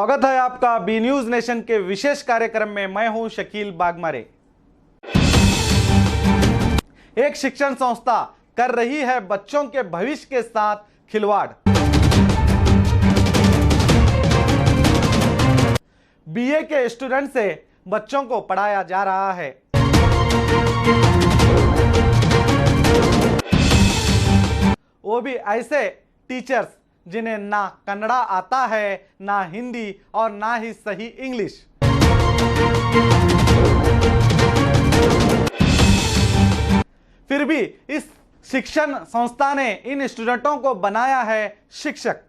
स्वागत है आपका बी न्यूज नेशन के विशेष कार्यक्रम में। मैं हूं शकील बागमारे। एक शिक्षण संस्था कर रही है बच्चों के भविष्य के साथ खिलवाड़। बीए के स्टूडेंट से बच्चों को पढ़ाया जा रहा है। वो भी ऐसे टीचर्स जिन्हें ना कन्नड़ा आता है, ना हिंदी और ना ही सही इंग्लिश। फिर भी इस शिक्षण संस्था ने इन स्टूडेंटों को बनाया है शिक्षक।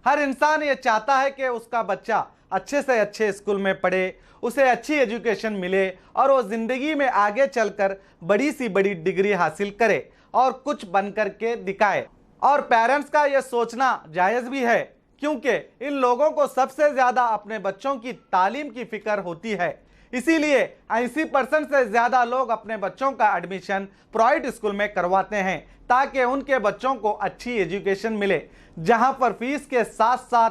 हर इंसान ये चाहता है कि उसका बच्चा अच्छे से अच्छे स्कूल में पढ़े, उसे अच्छी एजुकेशन मिले और वो जिंदगी में आगे चलकर बड़ी सी बड़ी डिग्री हासिल करे और कुछ बनकर के दिखाए। और पेरेंट्स का ये सोचना जायज़ भी है, क्योंकि इन लोगों को सबसे ज़्यादा अपने बच्चों की तालीम की फिक्र होती है। इसीलिए 80% से ज़्यादा लोग अपने बच्चों का एडमिशन प्राइवेट स्कूल में करवाते हैं ताकि उनके बच्चों को अच्छी एजुकेशन मिले, जहां पर फीस के साथ साथ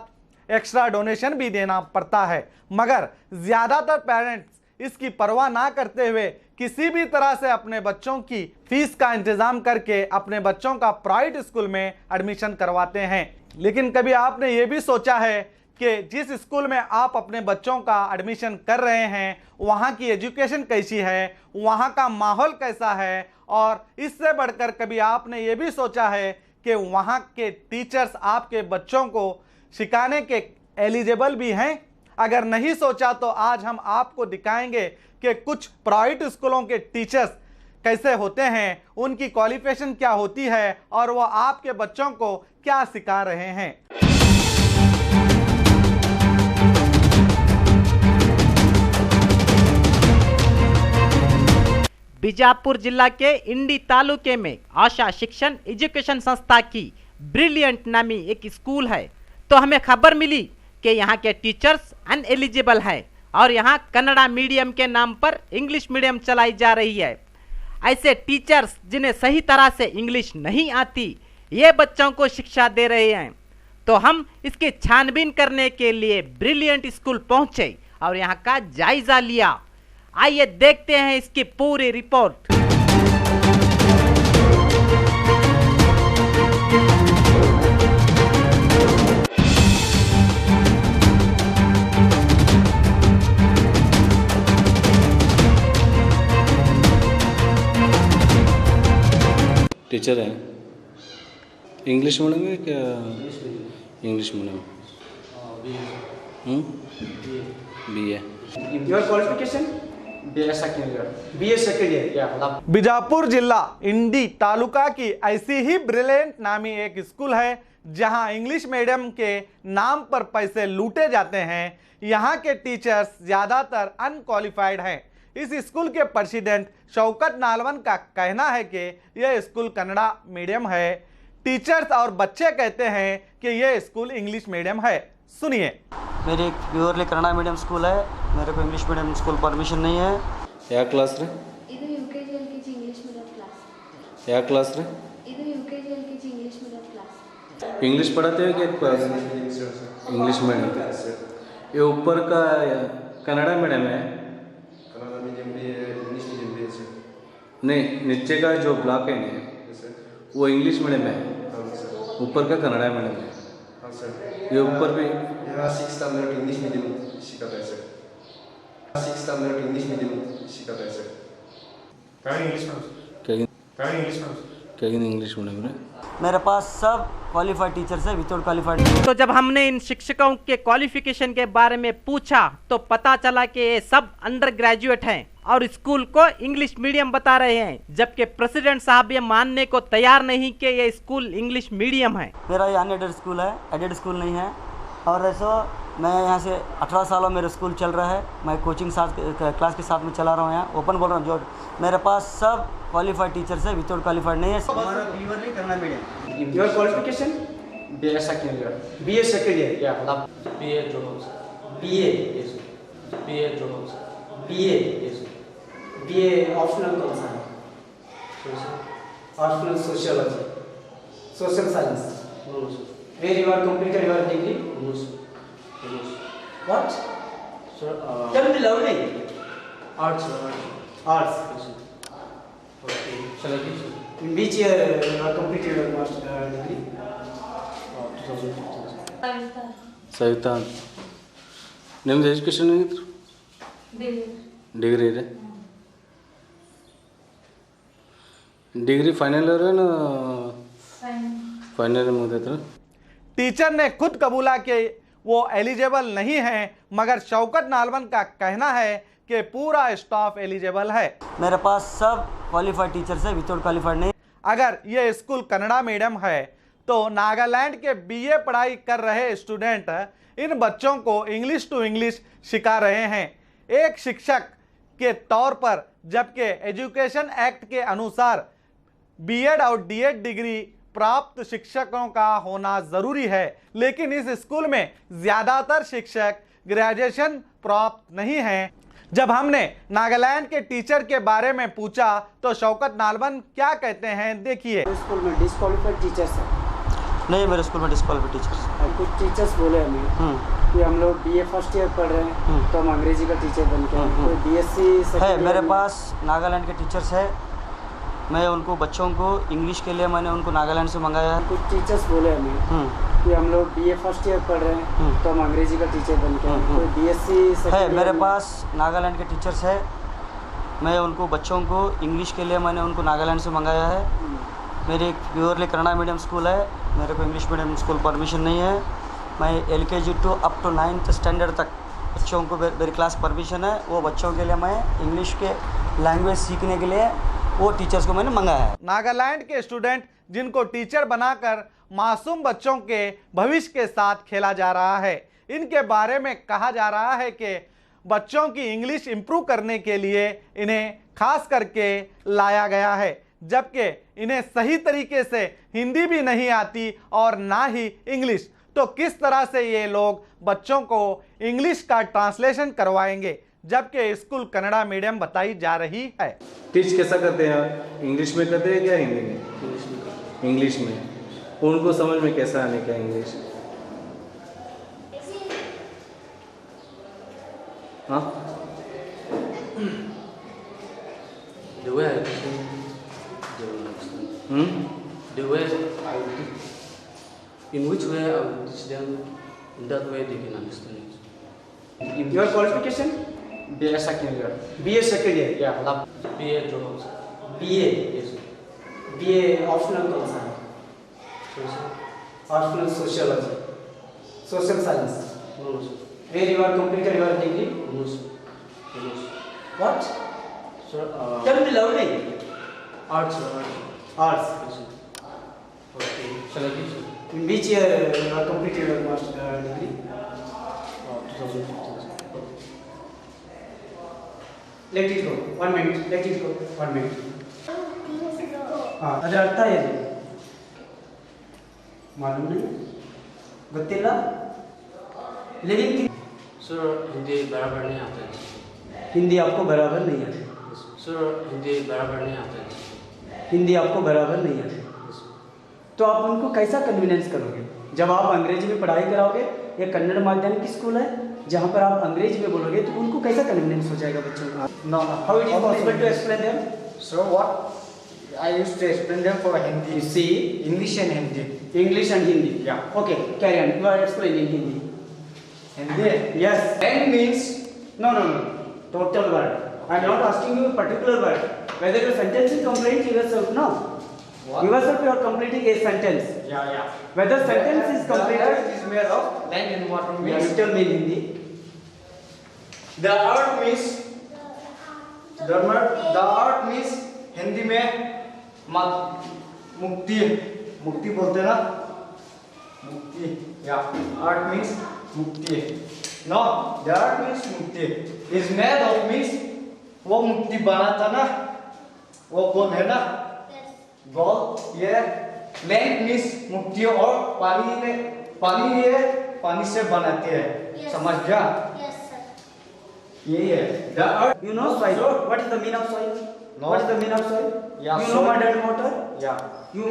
एक्स्ट्रा डोनेशन भी देना पड़ता है। मगर ज़्यादातर पेरेंट्स इसकी परवाह ना करते हुए किसी भी तरह से अपने बच्चों की फीस का इंतजाम करके अपने बच्चों का प्राइवेट स्कूल में एडमिशन करवाते हैं। लेकिन कभी आपने ये भी सोचा है कि जिस स्कूल में आप अपने बच्चों का एडमिशन कर रहे हैं वहाँ की एजुकेशन कैसी है, वहाँ का माहौल कैसा है, और इससे बढ़कर कभी आपने ये भी सोचा है कि वहाँ के टीचर्स आपके बच्चों को सिखाने के एलिजिबल भी हैं? अगर नहीं सोचा तो आज हम आपको दिखाएंगे कि कुछ प्राइवेट स्कूलों के टीचर्स कैसे होते हैं, उनकी क्वालिफिकेशन क्या होती है और वो आपके बच्चों को क्या सिखा रहे हैं। बीजापुर जिला के इंडी तालुके में आशा शिक्षण एजुकेशन संस्था की ब्रिलियंट नामी एक स्कूल है। तो हमें खबर मिली कि यहाँ के टीचर्स अनएलिजिबल है और यहाँ कन्नड़ा मीडियम के नाम पर इंग्लिश मीडियम चलाई जा रही है। ऐसे टीचर्स जिन्हें सही तरह से इंग्लिश नहीं आती, ये बच्चों को शिक्षा दे रहे हैं। तो हम इसकी छानबीन करने के लिए ब्रिलियंट स्कूल पहुँचे और यहाँ का जायजा लिया। आइए देखते हैं इसकी पूरी रिपोर्ट। टीचर हैं इंग्लिश मीडियम में क्या? English medium. B A. Your qualification? BA second year. BA second year. Yeah. Bijapur जिला इंडी तालुका की ऐसी ही ब्रिलियंट नामी एक स्कूल है जहां इंग्लिश मीडियम के नाम पर पैसे लूटे जाते हैं। यहां के टीचर्स ज़्यादातर अनक्वालिफाइड हैं। इस स्कूल के प्रेसिडेंट शौकत नालवन का कहना है कि यह स्कूल कन्नड़ा मीडियम है। टीचर्स और बच्चे कहते हैं कि यह स्कूल इंग्लिश मीडियम है। सुनिए। मेरी एक प्योरली कन्नड़ा मीडियम स्कूल है, मेरे को इंग्लिश मीडियम स्कूल परमिशन नहीं है। या क्लास रे? ಇದು UKG LKG English medium class. या क्लास रे? ಇದು UKG LKG English medium class. English पढ़ाते हो क्या क्लास? English medium. ये ऊपर का कन्नड़ा मीडियम है? कन्नड़ा मीडियम भी है, इंग्लिश मीडियम भी है। नहीं, नीचे का जो ब्लॉक है ना वो इंग्लिश मीडियम है, ऊपर का कन्नड़ा मीडियम है। हाँ सर। ये ऊपर भी यहाँ 6 स्टैंडर्ड इंग्लिश मीडियम सिखाता है सर। 6 स्टैंडर्ड इंग्लिश मीडियम सिखाता है सर। कहीं इंग्लिश मीडियम है। मेरे पास सब क्वालिफाइड टीचर्स है, विदाउट क्वालिफाइड। तो जब हमने इन शिक्षकों के क्वालिफिकेशन के बारे में पूछा तो पता चला कि ये सब अंडर ग्रेजुएट हैं और स्कूल को इंग्लिश मीडियम बता रहे हैं, जबकि प्रेसिडेंट साहब ये मानने को तैयार नहीं कि ये स्कूल इंग्लिश मीडियम है। मेरा ये अनएडेड स्कूल है, एडेड स्कूल नहीं है। और ऐसा मैं यहाँ से 18 सालों मेरा स्कूल चल रहा है। मैं कोचिंग क्लास के साथ में चला रहा हूँ। यहाँ ओपन बोल रहा हूँ। जो मेरे पास सब क्वालिफाइड टीचर्स है, विदाउट क्वालिफाइड नहीं है। हमारा purely Kannada medium. Your qualification? BA second year. BA second year. Yeah. BA journals. BA. Yes. BA journals. BA. Yes. BA optional कौन सा है? So, sir. Optional sociology. Social science. No, sir. Where you are completed your degree? English. English. What? Sir, Tell me loudly. arts, sir. Arts. Yes, sir. Okay. Shall I give, sir? In which year you are completed your master degree? 2015, sir. Savita ನಿಮ್ದು education ಏನಿತ್ತು degree ರೀ degree final year ಏನು final मुझे teacher ने खुद कबूला कि वो eligible नहीं है, मगर शौकत नालवन का कहना है कि पूरा स्टाफ एलिजिबल है। मेरे पास सब क्वालिफाइड टीचर्स है, विदाउट क्वालिफाइड नहीं। अगर ये स्कूल कन्नड़ा मीडियम है तो नागालैंड के बीए पढ़ाई कर रहे स्टूडेंट इन बच्चों को इंग्लिश टू इंग्लिश सिखा रहे हैं एक शिक्षक के तौर पर, जबकि एजुकेशन एक्ट के अनुसार बीएड और डीएड डिग्री प्राप्त शिक्षकों का होना ज़रूरी है, लेकिन इस स्कूल में ज़्यादातर शिक्षक ग्रेजुएशन प्राप्त नहीं हैं। जब हमने नागालैंड के टीचर के बारे में पूछा तो शौकत नालवन क्या कहते हैं, देखिए। स्कूल में डिस्क्वालिफाइड टीचर्स है? नहीं, मेरे स्कूल में डिस्क्वालिफाइड टीचर्स। कुछ टीचर्स बोले हमें कि हम लोग बीए फर्स्ट ईयर पढ़ रहे हैं तो हम अंग्रेजी का टीचर बन के कोई बीएससी है। मेरे पास नागालैंड के टीचर्स है, मैं उनको बच्चों को इंग्लिश के लिए मैंने उनको नागालैंड से मंगाया है। कुछ टीचर्स बोले हमें कि हम लोग बीए फर्स्ट ईयर पढ़ रहे हैं तो हम अंग्रेजी का टीचर बन के कोई बीएससी है। मेरे पास नागालैंड के टीचर्स है, मैं उनको बच्चों को इंग्लिश के लिए मैंने उनको नागालैंड से मंगाया है। मेरी एक प्योरली कन्नड़ा मीडियम स्कूल है, मेरे को इंग्लिश मीडियम स्कूल परमिशन नहीं है। मैं LKG to up to 9th standard तक बच्चों को मेरी क्लास परमिशन है। वो बच्चों के लिए मैं इंग्लिश के लैंग्वेज सीखने के लिए वो टीचर्स को मैंने मंगाया है। नागालैंड के स्टूडेंट जिनको टीचर बनाकर मासूम बच्चों के भविष्य के साथ खेला जा रहा है, इनके बारे में कहा जा रहा है कि बच्चों की इंग्लिश इंप्रूव करने के लिए इन्हें खास करके लाया गया है, जबकि इन्हें सही तरीके से हिंदी भी नहीं आती और ना ही इंग्लिश। तो किस तरह से ये लोग बच्चों को इंग्लिश का ट्रांसलेशन करवाएंगे, जबकि स्कूल कन्नड़ा मीडियम बताई जा रही है। टीच कैसा करते हैं, इंग्लिश में करते हैं क्या हिंदी में? इंग्लिश में। उनको समझ में कैसा आने का इंग्लिश? हाँ, The way I teach them, they will understand. The way I will teach, in which way I will teach them, in that way they can understand it. Your qualification? BA second year. BA second year. Yeah, lab. BA dropout, sir. BA. Yes, sir. BA optional कौन सा है? So, sir. Optional sociology, social science. No, no, sir. Where you are completed your degree? No, sir. English. What? Sir, Tell me loudly. arts, sir. Arts. Arts. Yes, sir. Okay. Shall I give, sir? In which year you are completed your master degree? 2015, sir. Let it go. 1 minute. Let it go. 1 minute. हाँ, अरे अर्थ है मालूम नहीं, ಗೊತ್ತಿಲ್ಲ living Sir, Hindi बराबर नहीं आता है. हिंदी आपको बराबर नहीं आती, Sir, हिंदी बराबर नहीं आता है. हिंदी आपको बराबर नहीं आती, तो आप उनको कैसा कन्वीनियंस करोगे? जब आप अंग्रेजी में पढ़ाई कराओगे, ये कन्नड़ माध्यम की स्कूल है जहाँ पर आप अंग्रेजी में बोलोगे, तो उनको कैसा कन्वीनियंस हो जाएगा बच्चों का? No, how it is possible to explain them? so what I used to explain them for Hindi, You see, English and Hindi. English and Hindi. Yeah. Okay, carry on. You are explaining Hindi. Hindi. Yes. And means No. Total word. I am not asking you a particular word. Whether your sentence is complete yourself. No. What? Yourself you are completing a sentence. yeah. Whether sentence is The completed. earth is made of land and water. Yeah, Means you tell me in Hindi. the earth means the earth means Hindi में मुक्ति, मुक्ति बोलते हैं ना, मुक्ति, या earth means मुक्ति. No, the earth means मुक्ति is made of means वो मुक्ति बना था ना, वो गोल है ना, गोल ये land means मुक्ति और पानी ये पानी से बनाते हैं, समझ गया? यही है the earth. You know soil. What is the meaning of soil? No. What is the meaning of soil? Yeah, You know soil. mud and water? Yeah. You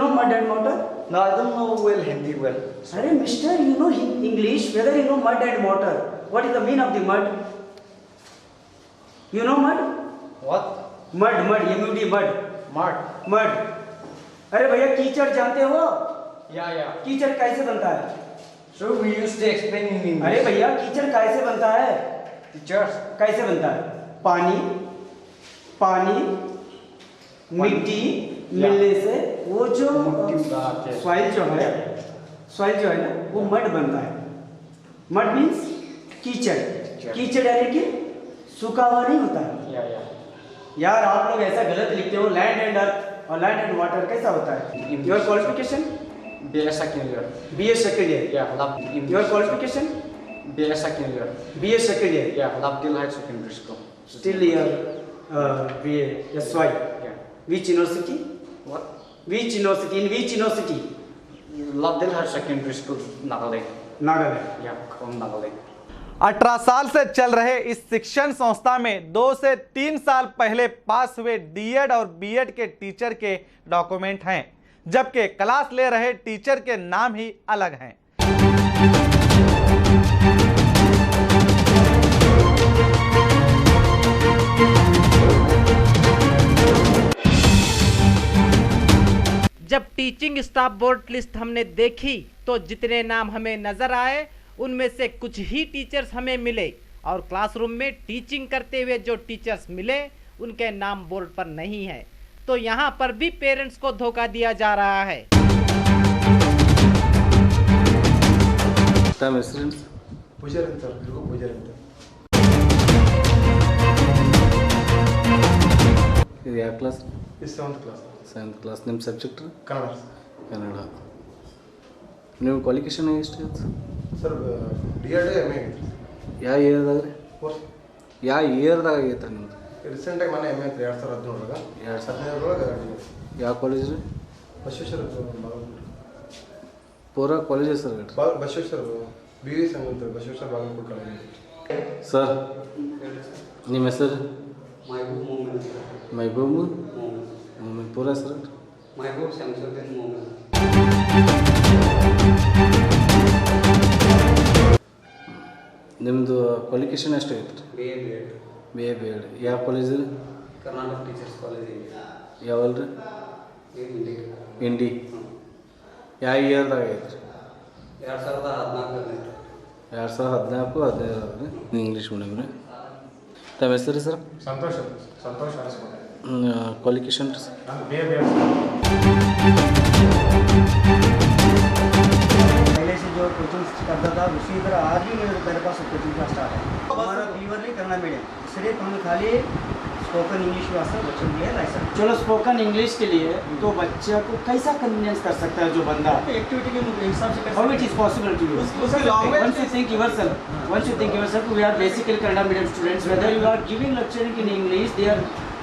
know mud and water? No, I don't know well Hindi well. Arey mister, you know English, whether you know mud and water. What is the meaning of the mud? You know mud? What? Mud, M-U-D, mud. Mud. Mud. अरे भैया कीचड़ जानते हो? Yeah. कीचड़ कैसे बनता है? So we used to explain in English. अरे भैया कीचड़ कैसे बनता है? Teachers. कैसे बनता है? पानी मिट्टी मिलने से वो जो सॉइल जो है ना वो मड बनता है। मड मीन्स कीचड़ यानी कि सूखा हुआ नहीं होता है। Yeah. यार आप लोग ऐसा गलत लिखते हो। लैंड एंड अर्थ और लैंड एंड वाटर कैसा होता है? Your qualification? BA second year. BA second year. Yeah. Your qualification? BA second year. BA second year. Yeah. Labdil High Secondary School. Still your BA. That's why. Yeah. Which university? What? Which university? In which university? Labdil High Secondary School, Nagaland. Nagaland. Yeah, from Nagaland. 18 साल से चल रहे इस शिक्षण संस्था में 2 से 3 साल पहले पास हुए डीएड और बीएड के टीचर के डॉक्यूमेंट हैं, जबकि क्लास ले रहे टीचर के नाम ही अलग हैं। जब टीचिंग स्टाफ बोर्ड लिस्ट हमने देखी तो जितने नाम हमें नजर आए उनमें से कुछ ही टीचर्स हमें मिले और क्लासरूम में टीचिंग करते हुए जो टीचर्स मिले उनके नाम बोर्ड पर नहीं है। तो यहाँ पर भी पेरेंट्स को धोखा दिया जा रहा है। ಯಾವ class? It's 7th class. 7th class. ನಿಮ್ಮ ಸಬ್ಜೆಕ್ಟ್? ಕನ್ನಡ. ಕನ್ನಡ. ನೀವು ಕ್ವಾಲಿಫಿಕೇಷನ್ ಎಷ್ಟು ಇತ್ತು ಸರ್? D.Ed MA. ಯಾವ ಇಯರ್ದಾಗ ರೀ? ಕೋರ್ಸ್ ಯಾವ ಇಯರ್ದಾಗ ಆಗೈತೆ ನಿಮ್ದು? ರೀಸೆಂಟಾಗಿ ಮನೆ MA 2017 2017 ಯಾವ ಕಾಲೇಜ್ ರೀ? ಬಸವೇಶ್ವರ ಪೂರಾ ಕಾಲೇಜ್ ಹೆಸರು ಹೇಳ್ರಿ. ಬಸವೇಶ್ವರ BV ಸಂಗಂತ ಬಸವೇಶ್ವರ ಬಾಗಲಕೋಟೆ ಕಾಲೇಜ್. ಸರ್ ನಿಮ್ಮ ಹೆಸರು? महबूब मोमिन पूरा सर? महबूब शमसुद्दीन मोमिन। ನಿಮ್ಮದು ಕ್ವಾಲಿಫಿಕೇಷನ್ ಎಷ್ಟು ಐತೆ ರೀ? B A B Ed. ಯಾವ ಕಾಲೇಜ್ ರೀ? Karnataka teachers college. ಯಾವಲ್ಲ ರೀ? ಇಂಡಿ. ಯಾವ ಇಯರ್ದಾಗ ಐತೆ ರೀ? 2014 2014 15 ಇಂಗ್ಲೀಷ್ ಮೀಡಿಯಮ್ ರೀ. ತಮ್ಮ ಹೆಸರು ರೀ sir? Santosh Arasakote. Qualification sir? पहले से जो कोचिंग करता था उसी तरह आज भी मेरे पास कोचिंग क्लास स्टार्ट है। हमारा प्योरली कन्नड़ मीडियम, सिर्फ हम खाली स्पोकन इंग्लिश वास्ते बच्चों के लिए लाइसेंस। चलो स्पोकन इंग्लिश के लिए तो बच्चा को कैसा कन्वीनियंस कर सकता है जो बंदा एक्टिविटी के हिसाब से how it is possible to you? Once you think yourself we are basically Kannada medium students, whether you are giving lecturing in English,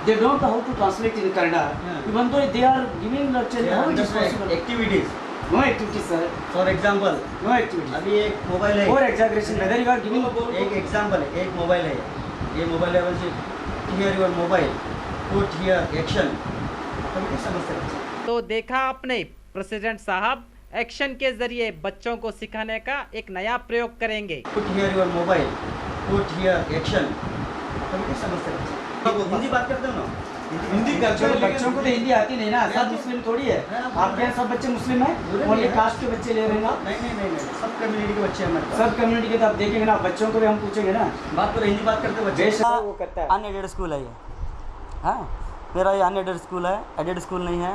they don't know how to translate in Kannada. Even though they are giving lecture, how it is possible? Activities. No activities, sir. For example, No activities. अभी एक mobile है, Or exaggeration, whether you are giving एक example है, एक mobile है, ये mobile level से here your mobile, put here action, तो क्या समझ सकते हैं? तो देखा आपने, प्रेसिडेंट साहब एक्शन के जरिए बच्चों को सिखाने का एक नया प्रयोग करेंगे। Put here your mobile, put here action, तो क्या समझ सकते हैं? हिंदी बात करते हो ना? हिंदी कल्चर बच्चों को तो हिंदी आती नहीं ना, सब मुस्लिम थोड़ी है। आपके यहाँ सब बच्चे मुस्लिम हैं? ओनली कास्ट के बच्चे ले रहे हैं ना? नहीं, सब कम्युनिटी के बच्चे हैं हमारे पास। सब कम्युनिटी के तो आप देखेंगे ना, बच्चों को भी हम पूछेंगे ना। बात करो, हिंदी बात करते बच्चे। वो करता है अनएडेड स्कूल है ये। हाँ, मेरा ये अनएडेड स्कूल है, एडेड स्कूल नहीं है।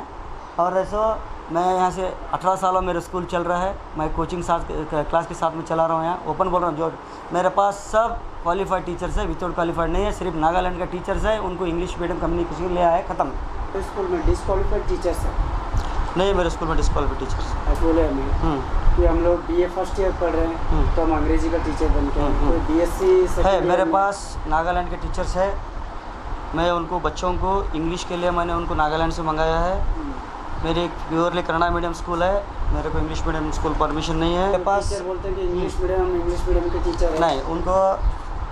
और ऐसा मैं यहाँ से 18 सालों मेरा स्कूल चल रहा है, मैं कोचिंग क्लास के साथ में चला रहा हूँ। यहाँ ओपन बोल रहा हूँ, जो मेरे पास सब क्वालिफाइड टीचर्स है, विदाउट क्वालिफाइड नहीं है, सिर्फ नागालैंड का टीचर्स है, उनको इंग्लिश मीडियम कम्युनिकेशन ले आया है, ख़त्म। स्कूल में डिस्क्वालिफाइड टीचर्स है? नहीं, मेरे स्कूल में डिस्क्वालिफाइड टीचर्स। बोले हमें कि हम लोग BA फर्स्ट ईयर पढ़ रहे हैं तो हम अंग्रेजी का टीचर बन के कोई BSc है मेरे पास नागालैंड के टीचर्स है। मैं उनको बच्चों को इंग्लिश के लिए मैंने उनको नागालैंड से मंगाया है। मेरे एक प्योरली कन्नड़ा मीडियम स्कूल है, मेरे को इंग्लिश मीडियम स्कूल परमिशन नहीं है। मेरे पास बोलते हैं कि इंग्लिश मीडियम के टीचर है। नहीं, उनको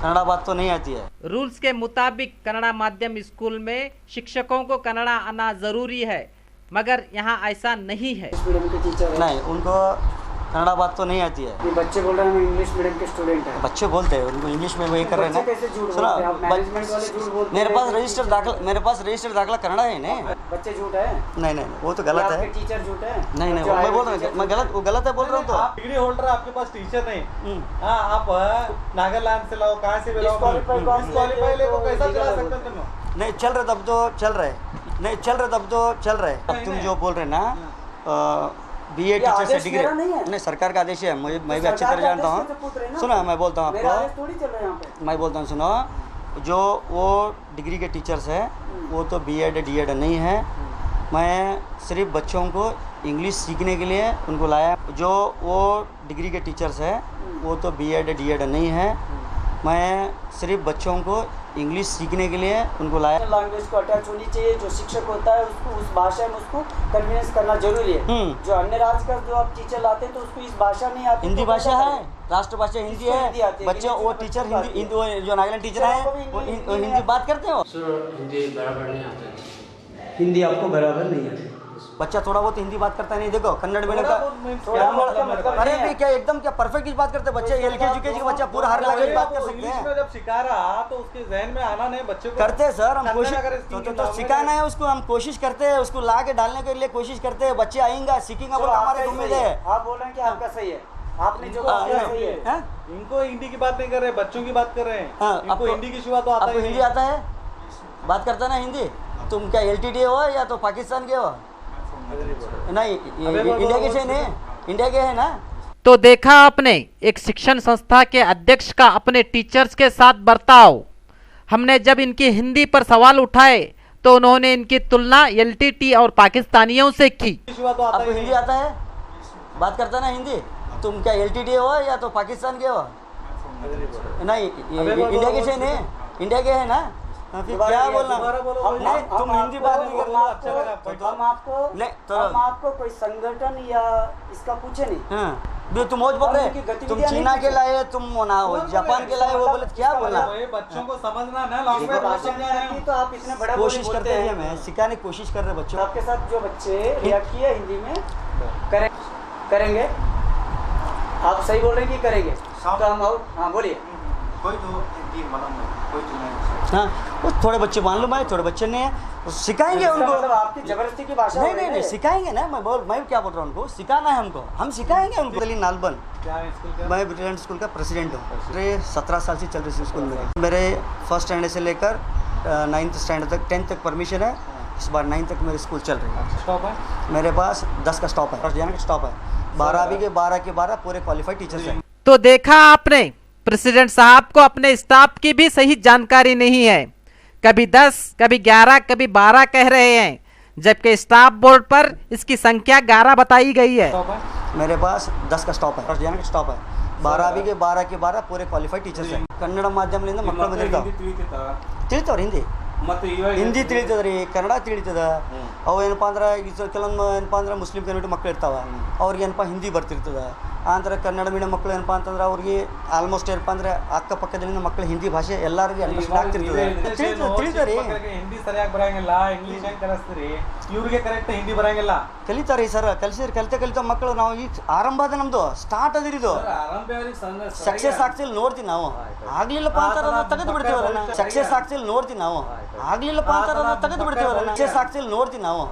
कन्नड़ा बात तो नहीं आती है। रूल्स के मुताबिक कन्नड़ा माध्यम स्कूल में शिक्षकों को कन्नड़ा आना जरूरी है, मगर यहाँ ऐसा नहीं है। मीडियम के टीचर नहीं, उनको कन्नड़ा बात तो नहीं आती है। ये बच्चे बोल रहे हैं हम इंग्लिश मीडियम के स्टूडेंट हैं। बच्चे बोलते हैं, उनको इंग्लिश में वही कर रहे हैं ना। कैसे झूठ सुनो, बोलते हैं? आप मैनेजमेंट वाले झूठ बोलते हैं। मेरे पास रजिस्टर दाखला कन्नड़ा है नहीं। बच्चे झूठ है? नहीं, वो तो गलत है। टीचर झूठ है? नहीं, मैं बोल रहा हूँ, मैं गलत है बोल रहा हूँ तो। आप डिग्री होल्डर, आपके पास टीचर नहीं। हाँ, आप नागालैंड से लाओ, कहाँ से भी लाओ, डिस्क्वालीफाई ले, कैसा चला सकते हो तुम? नहीं चल रहे तब तो चल रहे। अब तुम जो बोल रहे ना BA टीचर से डिग्री नहीं, सरकार का आदेश है। मैं भी अच्छी तरह जानता हूँ। सुनो, मैं बोलता हूँ आपको, मैं बोलता हूँ सुनो, जो वो डिग्री के टीचर्स है वो तो B.Ed D.Ed नहीं है। मैं सिर्फ बच्चों को इंग्लिश सीखने के लिए उनको लाया। जो वो डिग्री के टीचर्स है वो तो B.Ed D.Ed नहीं है। मैं सिर्फ बच्चों को इंग्लिश सीखने के लिए उनको लाया। लैंग्वेज को अटैच होनी चाहिए। जो शिक्षक होता है उसको उस भाषा में उसको कन्विंस करना जरूरी है। जो अन्य राज्य का जो आप टीचर लाते हैं तो उसको इस भाषा नहीं आती। हिंदी भाषा है, राष्ट्रभाषा हिंदी है। बच्चे वो टीचर हिंदी, जो नागालैंड टीचर है वो हिंदी बात करते हो। हिंदी बराबर नहीं आता है। हिंदी आपको बराबर नहीं आती। बच्चा थोड़ा बहुत हिंदी बात करता नहीं। देखो कन्नड़ मीडियम का अरे भी क्या एकदम क्या परफेक्ट बात करते बच्चे। LKG UKG का बच्चा पूरा हर लैंग्वेज बात कर सकते हैं। जब सिखा रहा तो उसके जहन में आना नहीं। बच्चे को करते हैं सर, हम कोशिश तो सिखाना है उसको, हम कोशिश करते हैं उसको ला के डालने के लिए कोशिश करते हैं। बच्चे आएंगे सीखेंगे, वो हमारे उम्मीद है। आप बोल रहे हैं कि आपका सही है, आपने जो कहा सही है। इनको हिंदी की बात नहीं कर रहे, बच्चों की बात कर रहे हैं। इनको हिंदी की शुरुआत तो आता है। हिंदी आता है, बात करता ना हिंदी। तुम क्या LTT हो या तो पाकिस्तान के हो? नहीं, इंडिया के से नहीं, इंडिया के है ना। तो देखा आपने एक शिक्षण संस्था के अध्यक्ष का अपने टीचर्स के साथ बर्ताव। हमने जब इनकी हिंदी पर सवाल उठाए तो उन्होंने इनकी तुलना LTT और पाकिस्तानियों से की। आपको हिंदी आता है, बात करता ना हिंदी। तुम क्या LTT हो या तो पाकिस्तान के हो? नहीं, इंडिया के से नहीं, इंडिया के है ना। फिर क्या बोलना? नहीं, तुम हिंदी बात नहीं करना। हम आपको कोई संगठन या इसका पूछे नहीं। हाँ, तुम बोल रहे तुम चीना के लाए, तुम ना हो जापान के लाए, वो बोले क्या बोला? बच्चों को समझना ना, लैंग्वेज तो आप इतने बड़ा कोशिश करते हैं, मैं सिखाने की कोशिश कर रहे बच्चों। आपके साथ जो बच्चे रिएक्ट किए हिंदी में करेंगे, आप सही बोल रहे हैं कि करेंगे तो हम और हाँ बोलिए। कोई तो हिंदी मालूम है, कोई तो नहीं। हाँ, वो थोड़े बच्चे मालूम है, थोड़े बच्चे नहीं है, सिखाएंगे उनको। मतलब आपकी जबरदस्ती की भाषा नहीं, सिखाएंगे ना। मैं क्या बोल रहा हूँ, उनको सिखाना है, हम सिखाएंगे उनको। नालबन, मैं ब्रिलियंट स्कूल का प्रेसिडेंट हूँ। मेरे 17 साल से चल रही स्कूल में। मेरे फर्स्ट स्टैंडर्ड से लेकर 9th स्टैंडर्ड तक, 10th तक परमिशन है। इस बार 9th तक मेरी स्कूल चल रही है। स्टॉप है मेरे पास 10 का स्टॉप है, जाने का स्टॉप है। 12 के 12 पूरे क्वालिफाइड टीचर्स हैं। तो देखा आपने, प्रेसिडेंट साहब को अपने स्टाफ की भी सही जानकारी नहीं है। कभी 10, कभी 11, कभी 12 कह रहे हैं, जबकि स्टाफ बोर्ड पर इसकी संख्या 11 बताई गई है। मेरे पास 10 का स्टॉप है, जाने का स्टॉप है। 12 के 12 पूरे क्वालिफाइड टीचर्स हैं। ಕನ್ನಡ ಮಾಧ್ಯಮದಿಂದ ಮಕ್ಕಳು ತಿಳಿತಾವ್ರ ಹಿಂದಿ ತಿಳಿತದ್ರಿ, ಕನ್ನಡ ತಿಳಿತದ. ಅವು ಏನಪ್ಪ ಅಂದ್ರೆ ಕೆಲವೊಂದು ಏನಪ್ಪ ಅಂದ್ರೆ ಮುಸ್ಲಿಂ ಕಮ್ಯುನಿಟಿ ಮಕ್ಳು ಇರ್ತಾವೆ, ಅವ್ರಿಗೆ ಏನಪ್ಪ ಹಿಂದಿ ಬರ್ತಿರ್ತದೆ. ಆಂತರ ಕನ್ನಡ ಮೀಡಿಯಂ ಮಕ್ಕಳು ಏನಪ್ಪ ಅಂತಂದ್ರೆ ಅವ್ರಿಗೆ ಆಲ್ಮೋಸ್ಟ್ ಏನಪ್ಪ ಅಂದ್ರೆ ಅಕ್ಕಪಕ್ಕದಲ್ಲಿನ ಮಕ್ಕಳು ಹಿಂದಿ ಭಾಷೆ ಎಲ್ಲರಿಗೂ ಅಂಡರ್ಸ್ಟ್ಯಾಂಡ್ ಆಗ್ತಿರ್ತದೆ. ತಿಳಿತಾರೆ. ಹಿಂದಿ ಸರಿಯಾಗಿ ಬರಂಗಿಲ್ಲ, ಇಂಗ್ಲಿಷ್ ಹೆಂಗೆ ಕಲಿಸ್ತೀರಿ? ಇವ್ರಿಗೆ ಕರೆಕ್ಟ್ ಹಿಂದಿ ಬರಂಗಿಲ್ಲ. ಕಲಿತಾರೆ ಸರ್, ಕಲಿತ ಮಕ್ಕಳು. ನಾವು ಈಗ ಆರಂಭ ಅದ, ನಮ್ದು ಸ್ಟಾರ್ಟ್ ಅದಿರಿ. ಇದು ಸಕ್ಸಸ್ ಆಗ್ತಿಲ್ಲ ನೋಡ್ತೀವಿ ನಾವು. ಆಗ್ಲಿಲ್ಲಪ್ಪ ಅಂತ ತೆಗೆದು ಬಿಡ್ತೀವಲ್ಲ. ಸಕ್ಸಸ್ ಆಗ್ತಿಲ್ಲ ನೋಡ್ತೀವಿ ನಾವು. ಆಗ್ಲಿಲ್ಲಪ್ಪ ಅಂತ ತೆಗೆದು ಬಿಡ್ತೀವಲ್ಲ. ಸಕ್ಸಸ್ ಆಗ್ತಿಲ್ಲ ನೋಡ್ತೀವಿ ನಾವು.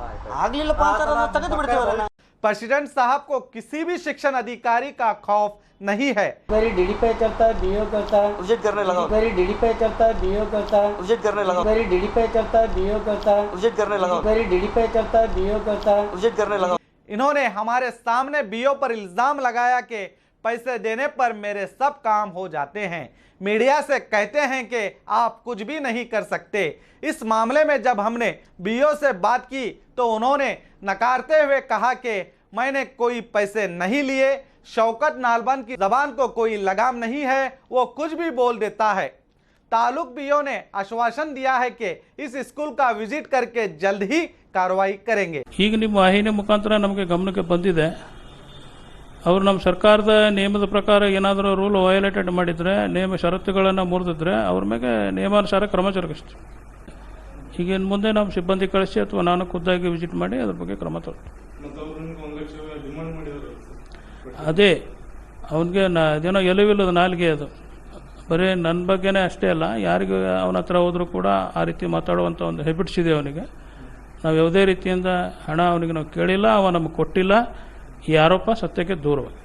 ಆಗ್ಲಿಲ್ಲಪ್ಪ ಅಂತ ತೆಗೆದು ಬಿಡ್ತೀವಲ್ಲ. प्रेसिडेंट साहब को किसी भी शिक्षण अधिकारी का खौफ नहीं है। मेरी डीडी पे चलता है, बीओ करता है, विजिट करने लगा। मेरी डीडी पे चलता है, बीओ करता है, विजिट करने लगा। मेरी डीडी पे चलता है, बीओ करता है, विजिट करने लगा। मेरी डीडी पे चलता है, बीओ करता है, विजिट करने लगा। इन्होंने हमारे सामने बीओ पर इल्जाम लगाया कि पैसे देने पर मेरे सब काम हो जाते हैं। मीडिया से कहते हैं कि आप कुछ भी नहीं कर सकते। इस मामले में जब हमने बीओ से बात की तो उन्होंने नकारते हुए कहा कि मैंने कोई पैसे नहीं लिए। शौकत नालबन की जबान को कोई लगाम नहीं है, वो कुछ भी बोल देता है। तालुक बीओ ने आश्वासन दिया है कि इस स्कूल का विजिट करके जल्द ही कार्रवाई करेंगे। ಈಗ ನಿಮ್ಮ ವಾಹಿನಿ ಮುಖಾಂತರ ನಮಗೆ ಗಮನಕ್ಕೆ ಬಂದಿದೆ, ಅವರು ನಮ್ಮ ಸರ್ಕಾರದ ನಿಯಮದ ಪ್ರಕಾರ ಏನಾದರೂ ರೂಲ್ ವಯೋಲೇಟೆಡ್ ಮಾಡಿದರೆ, ನಿಯಮ ಷರತ್ತುಗಳನ್ನು ಮುರಿದಿದ್ರೆ ಅವ್ರ ಮೇಲೆ ನಿಯಮಾನುಸಾರ ಕ್ರಮ ಜರುಗಿಸ್ತೀವಿ. ಈಗ ಇನ್ನು ಮುಂದೆ ನಮ್ಮ ಸಿಬ್ಬಂದಿ ಕಳಿಸಿ ಅಥವಾ ನಾನು ಖುದ್ದಾಗಿ ವಿಸಿಟ್ ಮಾಡಿ ಅದ್ರ ಬಗ್ಗೆ ಕ್ರಮ ತಗೊಳ್ತೀವಿ. ಅದೇ ಅವನಿಗೆ ಅದೇನೋ ಎಲುವಿಲ್ಲದ ನಾಲಿಗೆ, ಅದು ಬರೀ ನನ್ನ ಬಗ್ಗೆನೇ ಅಷ್ಟೇ ಅಲ್ಲ, ಯಾರಿಗೂ ಅವನ ಹತ್ರ ಹೋದರೂ ಕೂಡ ಆ ರೀತಿ ಮಾತಾಡುವಂಥ ಒಂದು ಹೆಬಿಟ್ಸ್ ಇದೆ ಅವನಿಗೆ. ನಾವು ಯಾವುದೇ ರೀತಿಯಿಂದ ಹಣ ಅವನಿಗೆ ನಾವು ಕೇಳಿಲ್ಲ, ಅವ ನಮಗೆ ಕೊಟ್ಟಿಲ್ಲ. ಈ ಆರೋಪ ಸತ್ಯಕ್ಕೆ ದೂರವಾಗಿ.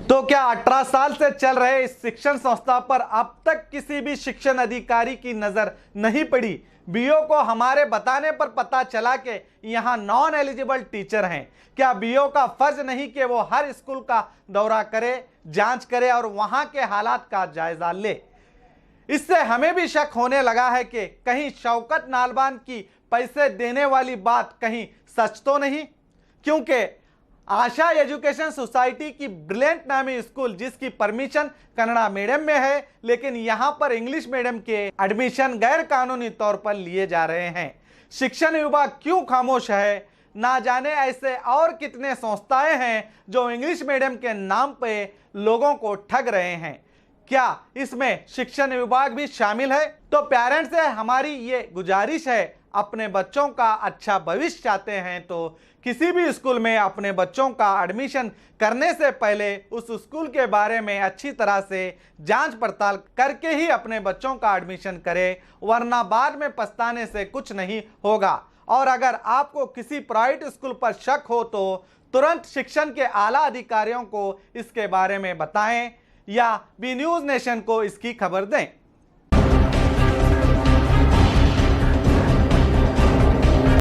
तो क्या 18 साल से चल रहे इस शिक्षण संस्था पर अब तक किसी भी शिक्षण अधिकारी की नजर नहीं पड़ी? बीओ को हमारे बताने पर पता चला कि यहाँ नॉन एलिजिबल टीचर हैं। क्या बीओ का फर्ज नहीं कि वो हर स्कूल का दौरा करे, जांच करे और वहां के हालात का जायजा ले? इससे हमें भी शक होने लगा है कि कहीं शौकत नालबान की पैसे देने वाली बात कहीं सच तो नहीं, क्योंकि आशा एजुकेशन सोसाइटी की ब्रिलियंट नामी स्कूल जिसकी परमिशन कन्नड़ा मीडियम में है, लेकिन यहां पर इंग्लिश मीडियम के एडमिशन गैर कानूनी तौर पर लिए जा रहे हैं। शिक्षण विभाग क्यों खामोश है? ना जाने ऐसे और कितने संस्थाएं हैं जो इंग्लिश मीडियम के नाम पे लोगों को ठग रहे हैं। क्या इसमें शिक्षण विभाग भी शामिल है? तो पेरेंट्स से हमारी ये गुजारिश है, अपने बच्चों का अच्छा भविष्य चाहते हैं तो किसी भी स्कूल में अपने बच्चों का एडमिशन करने से पहले उस स्कूल के बारे में अच्छी तरह से जांच पड़ताल करके ही अपने बच्चों का एडमिशन करें, वरना बाद में पछताने से कुछ नहीं होगा। और अगर आपको किसी प्राइवेट स्कूल पर शक हो तो तुरंत शिक्षण के आला अधिकारियों को इसके बारे में बताएं या बी न्यूज़ नेशन को इसकी खबर दें।